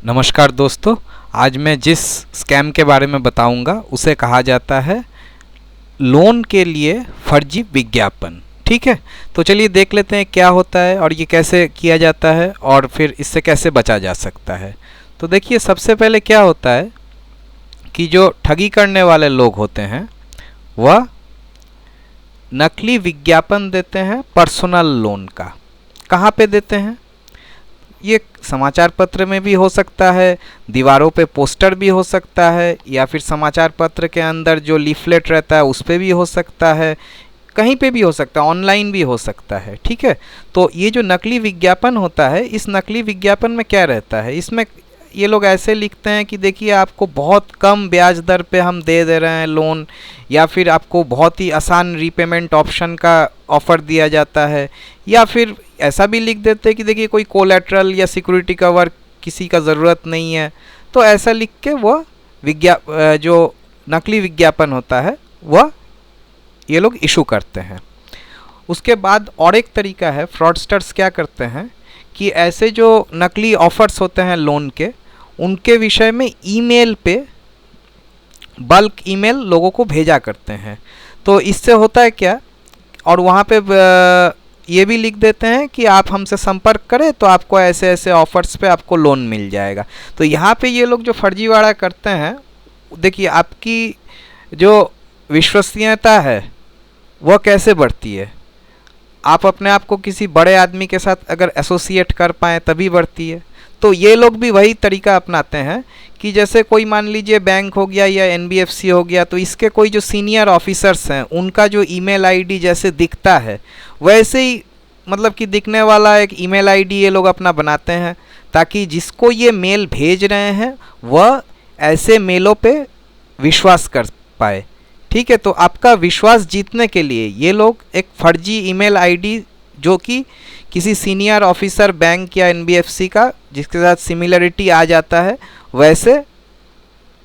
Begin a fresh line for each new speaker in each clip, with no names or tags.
नमस्कार दोस्तों, आज मैं जिस स्कैम के बारे में बताऊंगा उसे कहा जाता है लोन के लिए फर्जी विज्ञापन। ठीक है, तो चलिए देख लेते हैं क्या होता है और ये कैसे किया जाता है और फिर इससे कैसे बचा जा सकता है। तो देखिए, सबसे पहले क्या होता है कि जो ठगी करने वाले लोग होते हैं वह नकली विज्ञापन देते हैं पर्सनल लोन का। कहाँ पे देते हैं? ये समाचार पत्र में भी हो सकता है, दीवारों पे पोस्टर भी हो सकता है, या फिर समाचार पत्र के अंदर जो लीफलेट रहता है उस पे भी हो सकता है, कहीं पे भी हो सकता है, ऑनलाइन भी हो सकता है। ठीक है, तो ये जो नकली विज्ञापन होता है, इस नकली विज्ञापन में क्या रहता है, इसमें ये लोग ऐसे लिखते हैं कि देखिए आपको बहुत कम ब्याज दर पे हम दे रहे हैं लोन, या फिर आपको बहुत ही आसान रीपेमेंट ऑप्शन का ऑफ़र दिया जाता है, या फिर ऐसा भी लिख देते हैं कि देखिए कोई कोलैटरल या सिक्योरिटी कवर किसी का ज़रूरत नहीं है। तो ऐसा लिख के वह जो नकली विज्ञापन होता है वह ये लोग इशू करते हैं। उसके बाद और एक तरीका है, फ्रॉडस्टर्स क्या करते हैं कि ऐसे जो नकली ऑफ़र्स होते हैं लोन के, उनके विषय में ईमेल पे बल्क ईमेल लोगों को भेजा करते हैं। तो इससे होता है क्या, और वहाँ पे ये भी लिख देते हैं कि आप हमसे संपर्क करें तो आपको ऐसे ऐसे ऑफ़र्स पे आपको लोन मिल जाएगा। तो यहाँ पे ये लोग जो फर्जीवाड़ा करते हैं, देखिए आपकी जो विश्वसनीयता है वह कैसे बढ़ती है। आप अपने आप को किसी बड़े आदमी के साथ अगर एसोसिएट कर पाएँ तभी बढ़ती है। तो ये लोग भी वही तरीका अपनाते हैं कि जैसे कोई मान लीजिए बैंक हो गया या एनबीएफसी हो गया, तो इसके कोई जो सीनियर ऑफिसर्स हैं उनका जो ईमेल आईडी जैसे दिखता है वैसे ही मतलब कि दिखने वाला एक ईमेल आईडी ये लोग अपना बनाते हैं, ताकि जिसको ये मेल भेज रहे हैं वह ऐसे मेलों पे विश्वास कर पाए। ठीक है, तो आपका विश्वास जीतने के लिए ये लोग एक फर्जी ईमेल आईडी जो कि किसी सीनियर ऑफिसर बैंक या एनबीएफसी का जिसके साथ सिमिलरिटी आ जाता है वैसे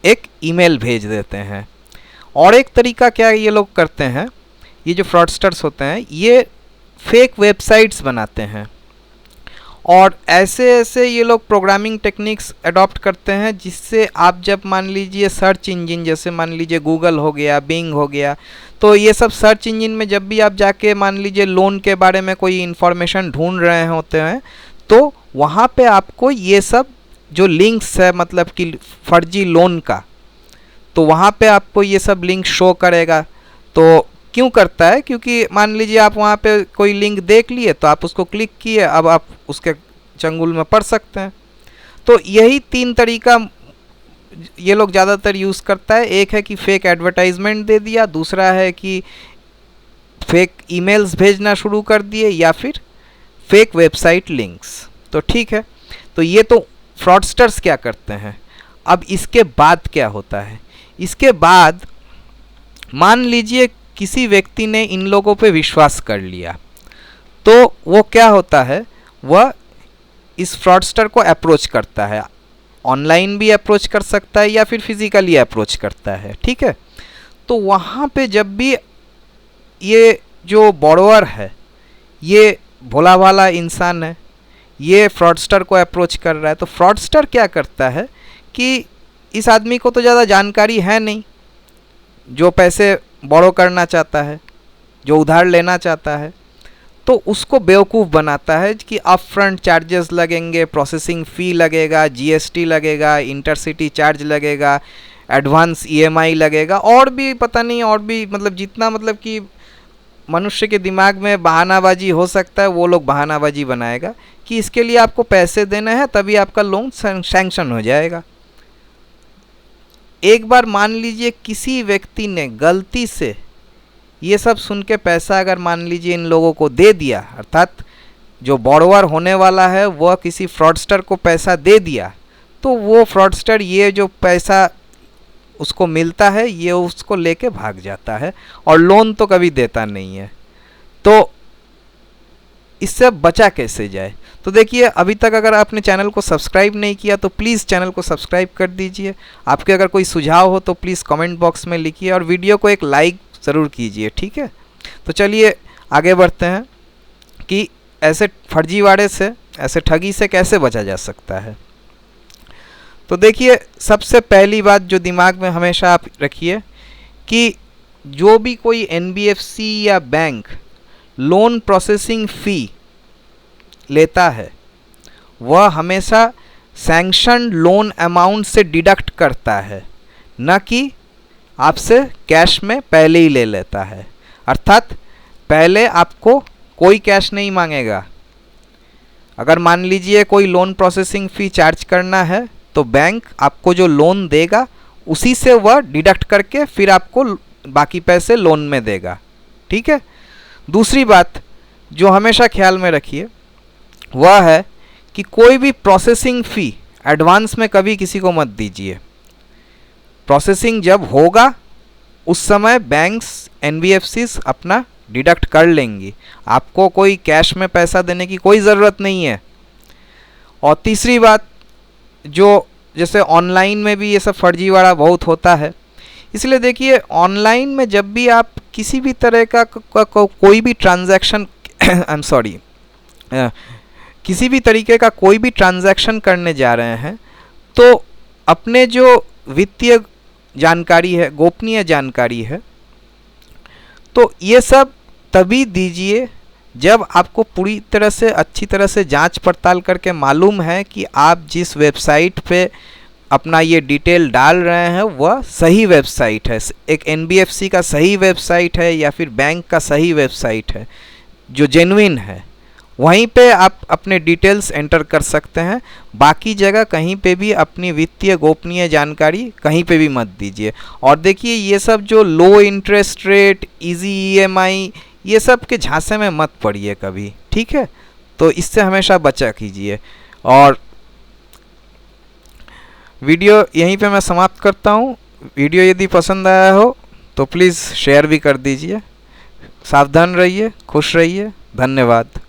एक ईमेल भेज देते हैं। और एक तरीका क्या ये लोग करते हैं, ये जो फ्रॉडस्टर्स होते हैं ये फेक वेबसाइट्स बनाते हैं, और ऐसे ऐसे ये लोग प्रोग्रामिंग टेक्निक्स अडॉप्ट करते हैं जिससे आप जब मान लीजिए सर्च इंजन जैसे मान लीजिए गूगल हो गया, बिंग हो गया, तो ये सब सर्च इंजन में जब भी आप जाके मान लीजिए लोन के बारे में कोई इन्फॉर्मेशन ढूंढ रहे होते हैं तो वहाँ पे आपको ये सब जो लिंक्स है मतलब कि फर्जी लोन का, तो वहाँ पे आपको ये सब लिंक शो करेगा। तो क्यों करता है, क्योंकि मान लीजिए आप वहाँ पे कोई लिंक देख लिए तो आप उसको क्लिक किए, अब आप उसके चंगुल में पड़ सकते हैं। तो यही 3 तरीका ये लोग ज़्यादातर यूज़ करता है। एक है कि फेक एडवर्टाइजमेंट दे दिया, दूसरा है कि फेक ईमेल्स भेजना शुरू कर दिए, या फिर फेक वेबसाइट लिंक्स। तो ठीक है, तो ये तो फ्रॉडस्टर्स क्या करते हैं। अब इसके बाद क्या होता है, इसके बाद मान लीजिए किसी व्यक्ति ने इन लोगों पे विश्वास कर लिया, तो वो क्या होता है, वह इस फ्रॉडस्टर को अप्रोच करता है। ऑनलाइन भी अप्रोच कर सकता है या फिर फिज़िकली अप्रोच करता है। ठीक है, तो वहाँ पे जब भी ये जो बोरोवर है ये भोला भाला इंसान है, ये फ्रॉडस्टर को अप्रोच कर रहा है, तो फ्रॉडस्टर क्या करता है कि इस आदमी को तो ज़्यादा जानकारी है नहीं, जो पैसे बोरो करना चाहता है, जो उधार लेना चाहता है, तो उसको बेवकूफ़ बनाता है कि अपफ्रंट चार्जेस लगेंगे, प्रोसेसिंग फ़ी लगेगा, जीएसटी लगेगा, इंटरसिटी चार्ज लगेगा, एडवांस ईएमआई लगेगा, और भी पता नहीं, और भी मतलब जितना मतलब कि मनुष्य के दिमाग में बहानाबाजी हो सकता है वो लोग बहानाबाजी बनाएगा कि इसके लिए आपको पैसे देने हैं तभी आपका लोन सैंक्शन हो जाएगा। एक बार मान लीजिए किसी व्यक्ति ने गलती से ये सब सुन के पैसा अगर मान लीजिए इन लोगों को दे दिया, अर्थात जो बोरोवर होने वाला है वह किसी फ्रॉडस्टर को पैसा दे दिया, तो वो फ्रॉडस्टर ये जो पैसा उसको मिलता है ये उसको लेके भाग जाता है और लोन तो कभी देता नहीं है। तो इससे बचा कैसे जाए? तो देखिए, अभी तक अगर आपने चैनल को सब्सक्राइब नहीं किया तो प्लीज़ चैनल को सब्सक्राइब कर दीजिए। आपके अगर कोई सुझाव हो तो प्लीज़ कमेंट बॉक्स में लिखिए, और वीडियो को एक लाइक ज़रूर कीजिए। ठीक है, तो चलिए आगे बढ़ते हैं कि ऐसे फर्जीवाड़े से, ऐसे ठगी से कैसे बचा जा सकता है। तो देखिए, सबसे पहली बात जो दिमाग में हमेशा आप रखिए कि जो भी कोई एनबीएफसी या बैंक लोन प्रोसेसिंग फ़ी लेता है वह हमेशा सैंक्शन लोन अमाउंट से डिडक्ट करता है, न कि आपसे कैश में पहले ही ले लेता है। अर्थात पहले आपको कोई कैश नहीं मांगेगा। अगर मान लीजिए कोई लोन प्रोसेसिंग फ़ी चार्ज करना है तो बैंक आपको जो लोन देगा उसी से वह डिडक्ट करके फिर आपको बाकी पैसे लोन में देगा। ठीक है। दूसरी बात जो हमेशा ख्याल में रखिए वह है कि कोई भी प्रोसेसिंग फ़ी एडवांस में कभी किसी को मत दीजिए। प्रोसेसिंग जब होगा उस समय बैंक्स एनबीएफसीज अपना डिडक्ट कर लेंगी, आपको कोई कैश में पैसा देने की कोई ज़रूरत नहीं है। और तीसरी बात, जो जैसे ऑनलाइन में भी ये सब फर्जीवाड़ा बहुत होता है, इसलिए देखिए ऑनलाइन में जब भी आप किसी भी तरह का कोई भी ट्रांजैक्शन आई एम सॉरी किसी भी तरीके का कोई भी ट्रांजैक्शन करने जा रहे हैं तो अपने जो वित्तीय जानकारी है, गोपनीय जानकारी है, तो ये सब तभी दीजिए जब आपको पूरी तरह से अच्छी तरह से जांच पड़ताल करके मालूम है कि आप जिस वेबसाइट पे अपना ये डिटेल डाल रहे हैं वह सही वेबसाइट है, एक एनबीएफसी का सही वेबसाइट है या फिर बैंक का सही वेबसाइट है जो जेन्युइन है। वहीं पे आप अपने डिटेल्स एंटर कर सकते हैं। बाकी जगह कहीं पे भी अपनी वित्तीय गोपनीय जानकारी कहीं पे भी मत दीजिए। और देखिए, ये सब जो लो इंटरेस्ट रेट, इजी ईएमआई, ये सब के झांसे में मत पड़िए कभी। ठीक है, तो इससे हमेशा बचा कीजिए। और वीडियो यहीं पे मैं समाप्त करता हूँ। वीडियो यदि पसंद आया हो तो प्लीज़ शेयर भी कर दीजिए। सावधान रहिए, खुश रहिए। धन्यवाद।